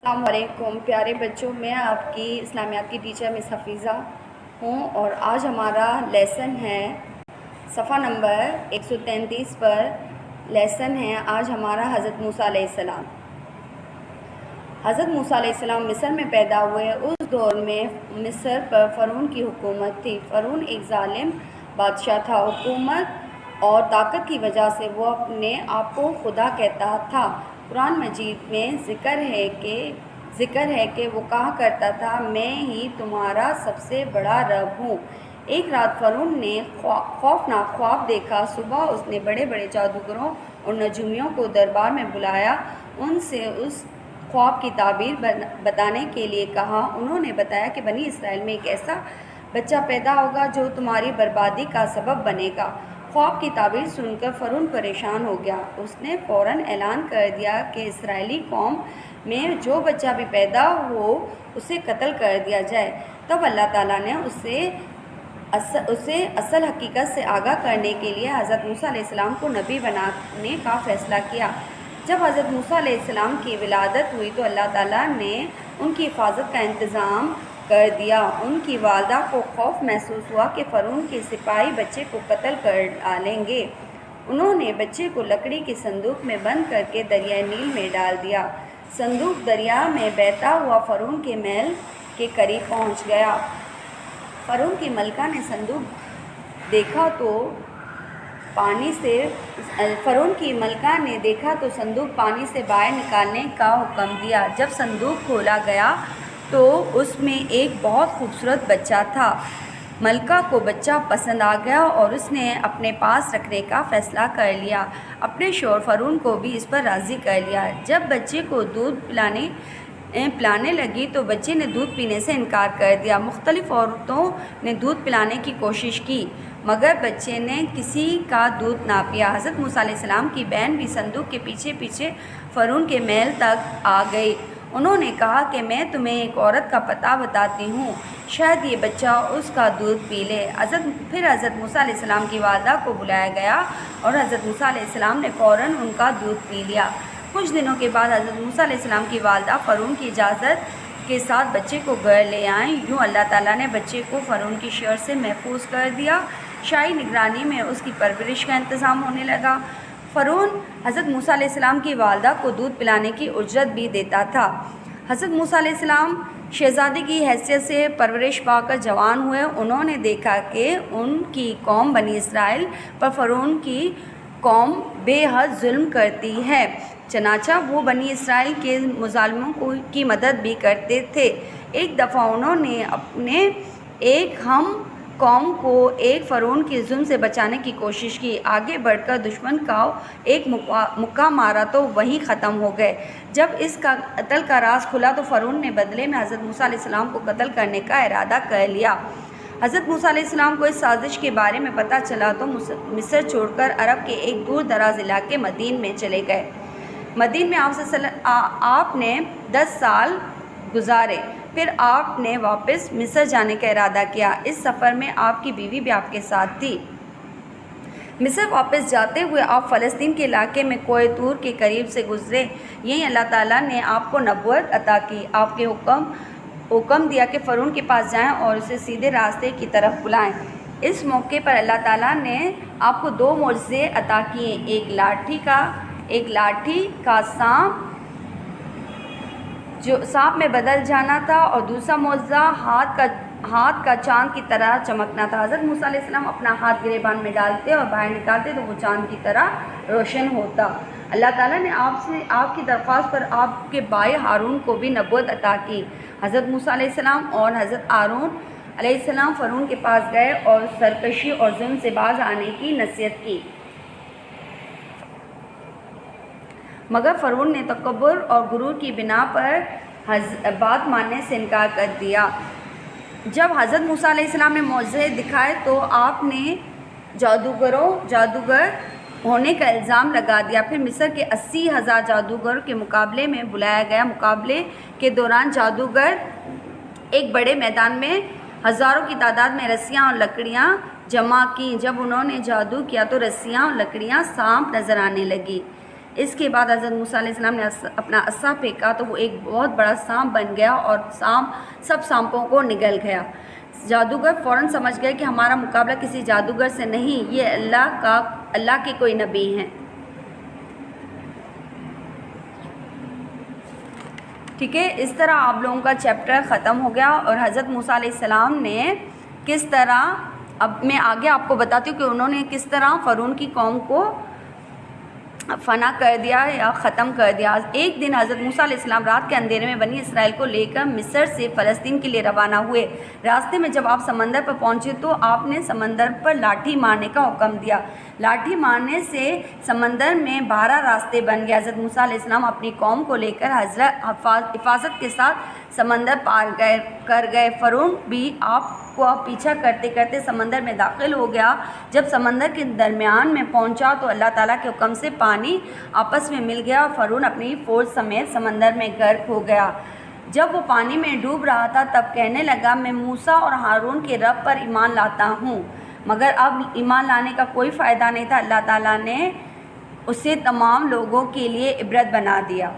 السلام علیکم پیارے بچوں، میں آپ کی اسلامیات کی ٹیچر مس حفیظہ ہوں اور آج ہمارا لیسن ہے صفحہ نمبر 133 پر لیسن ہے آج ہمارا حضرت موسیٰ علیہ السلام۔ حضرت موسیٰ علیہ السلام مصر میں پیدا ہوئے۔ اس دور میں مصر پر فرعون کی حکومت تھی۔ فرعون ایک ظالم بادشاہ تھا۔ حکومت اور طاقت کی وجہ سے وہ اپنے آپ کو خدا کہتا تھا۔ قرآن مجید میں ذکر ہے کہ وہ کہا کرتا تھا، میں ہی تمہارا سب سے بڑا رب ہوں۔ ایک رات فرعون نے خوفناک خواب دیکھا۔ صبح اس نے بڑے بڑے جادوگروں اور نجومیوں کو دربار میں بلایا، ان سے اس خواب کی تعبیر بتانے کے لیے کہا۔ انہوں نے بتایا کہ بنی اسرائیل میں ایک ایسا بچہ پیدا ہوگا جو تمہاری بربادی کا سبب بنے گا۔ خواب کی تعبیر سن کر فرعون پریشان ہو گیا۔ اس نے فوراً اعلان کر دیا کہ اسرائیلی قوم میں جو بچہ بھی پیدا ہو اسے قتل کر دیا جائے۔ تب اللہ تعالیٰ نے اسے اصل حقیقت سے آگاہ کرنے کے لیے حضرت موسیٰ علیہ السلام کو نبی بنانے کا فیصلہ کیا۔ جب حضرت موسیٰ علیہ السلام کی ولادت ہوئی تو اللہ تعالیٰ نے ان کی حفاظت کا انتظام کر دیا۔ ان کی والدہ کو خوف محسوس ہوا کہ فرعون کے سپاہی بچے کو قتل کر ڈالیں گے۔ انہوں نے بچے کو لکڑی کے صندوق میں بند کر کے دریائے نیل میں ڈال دیا۔ صندوق دریا میں بہتا ہوا فرعون کے محل کے قریب پہنچ گیا۔ فرعون کی ملکہ نے صندوق دیکھا تو صندوق پانی سے باہر نکالنے کا حکم دیا۔ جب صندوق کھولا گیا تو اس میں ایک بہت خوبصورت بچہ تھا۔ ملکہ کو بچہ پسند آ گیا اور اس نے اپنے پاس رکھنے کا فیصلہ کر لیا۔ اپنے شوہر فرعون کو بھی اس پر راضی کر لیا۔ جب بچے کو دودھ پلانے لگی تو بچے نے دودھ پینے سے انکار کر دیا۔ مختلف عورتوں نے دودھ پلانے کی کوشش کی مگر بچے نے کسی کا دودھ نہ پیا۔ حضرت موسیٰ علیہ السلام کی بہن بھی صندوق کے پیچھے پیچھے فرعون کے محل تک آ گئی۔ انہوں نے کہا کہ میں تمہیں ایک عورت کا پتہ بتاتی ہوں، شاید یہ بچہ اس کا دودھ پی لے۔ پھر حضرت موسیٰ علیہ السلام کی والدہ کو بلایا گیا اور حضرت موسیٰ علیہ السلام نے فوراً ان کا دودھ پی لیا۔ کچھ دنوں کے بعد حضرت موسیٰ علیہ السلام کی والدہ فرعون کی اجازت کے ساتھ بچے کو گھر لے آئیں۔ یوں اللہ تعالیٰ نے بچے کو فرعون کی شر سے محفوظ کر دیا۔ شاہی نگرانی میں اس کی پرورش کا انتظام ہونے لگا۔ فرعون حضرت موسیٰ علیہ السلام کی والدہ کو دودھ پلانے کی اجرت بھی دیتا تھا۔ حضرت موسیٰ علیہ السلام شہزادے کی حیثیت سے پرورش پا کر جوان ہوئے۔ انہوں نے دیکھا کہ ان کی قوم بنی اسرائیل پر فرعون کی قوم بے حد ظلم کرتی ہے، چنانچہ وہ بنی اسرائیل کے مظالموں کی مدد بھی کرتے تھے۔ ایک دفعہ انہوں نے اپنے ایک ہم قوم کو ایک فرعون کے ظلم سے بچانے کی کوشش کی۔ آگے بڑھ کر دشمن کا ایک مکہ مارا تو وہیں ختم ہو گئے۔ جب اس کا قتل کا راز کھلا تو فرعون نے بدلے میں حضرت موسیٰ علیہ السلام کو قتل کرنے کا ارادہ کر لیا۔ حضرت موسیٰ علیہ السلام کو اس سازش کے بارے میں پتہ چلا تو مصر چھوڑ کر عرب کے ایک دور دراز علاقے مدین میں چلے گئے۔ مدین میں آپ نے 10 سال گزارے، پھر آپ نے واپس مصر جانے کا ارادہ کیا۔ اس سفر میں آپ کی بیوی بھی آپ کے ساتھ تھی۔ مصر واپس جاتے ہوئے آپ فلسطین کے علاقے میں کوہ طور کے قریب سے گزرے۔ یہیں اللہ تعالیٰ نے آپ کو نبوت عطا کی۔ آپ کے حکم دیا کہ فرعون کے پاس جائیں اور اسے سیدھے راستے کی طرف بلائیں۔ اس موقع پر اللہ تعالیٰ نے آپ کو 2 معجزے عطا کیے، ایک لاٹھی کا سانپ جو سانپ میں بدل جانا تھا اور دوسرا معجزہ ہاتھ کا چاند کی طرح چمکنا تھا۔ حضرت موسیٰ علیہ السلام اپنا ہاتھ گریبان میں ڈالتے اور باہر نکالتے تو وہ چاند کی طرح روشن ہوتا۔ اللہ تعالیٰ نے آپ کی درخواست پر آپ کے بھائی ہارون کو بھی نبوت عطا کی۔ حضرت موسیٰ علیہ السلام اور حضرت ہارون علیہ السلام فرعون کے پاس گئے اور سرکشی اور ظلم سے باز آنے کی نصیحت کی، مگر فرعون نے تکبر اور غرور کی بنا پر بات ماننے سے انکار کر دیا۔ جب حضرت موسیٰ علیہ السلام نے معجزے دکھائے تو آپ نے جادوگر ہونے کا الزام لگا دیا۔ پھر مصر کے 80,000 جادوگروں کے مقابلے میں بلایا گیا۔ مقابلے کے دوران جادوگر ایک بڑے میدان میں ہزاروں کی تعداد میں رسیاں اور لکڑیاں جمع کیں۔ جب انہوں نے جادو کیا تو رسیاں اور لکڑیاں سانپ نظر آنے لگی۔ اس کے بعد حضرت موسیٰ علیہ السلام نے اپنا عصا پھینکا تو وہ ایک بہت بڑا سانپ بن گیا اور سب سانپوں کو نگل گیا۔ جادوگر فوراً سمجھ گئے کہ ہمارا مقابلہ کسی جادوگر سے نہیں، یہ اللہ کے کوئی نبی ہیں۔ ٹھیک ہے، اس طرح آپ لوگوں کا چیپٹر ختم ہو گیا، اور حضرت موسیٰ علیہ السلام نے کس طرح، اب میں آگے آپ کو بتاتی ہوں کہ انہوں نے کس طرح فرعون کی قوم کو فنا کر دیا یا ختم کر دیا۔ ایک دن حضرت موسیٰ علیہ السلام رات کے اندھیرے میں بنی اسرائیل کو لے کر مصر سے فلسطین کے لیے روانہ ہوئے۔ راستے میں جب آپ سمندر پر پہنچے تو آپ نے سمندر پر لاٹھی مارنے کا حکم دیا۔ لاٹھی مارنے سے سمندر میں 12 راستے بن گئے۔ حضرت موسیٰ علیہ السلام اپنی قوم کو لے کر حفاظت کے ساتھ سمندر پار کر گئے۔ فرعون بھی آپ کو پیچھا کرتے کرتے سمندر میں داخل ہو گیا۔ جب سمندر کے درمیان میں پہنچا تو اللہ تعالیٰ کے حکم سے پانی آپس میں مل گیا اور فرعون اپنی فوج سمیت سمندر میں غرق ہو گیا۔ جب وہ پانی میں ڈوب رہا تھا تب کہنے لگا، میں موسیٰ اور ہارون کے رب پر ایمان لاتا ہوں، مگر اب ایمان لانے کا کوئی فائدہ نہیں تھا۔ اللہ تعالیٰ نے اسے تمام لوگوں کے لیے عبرت بنا دیا۔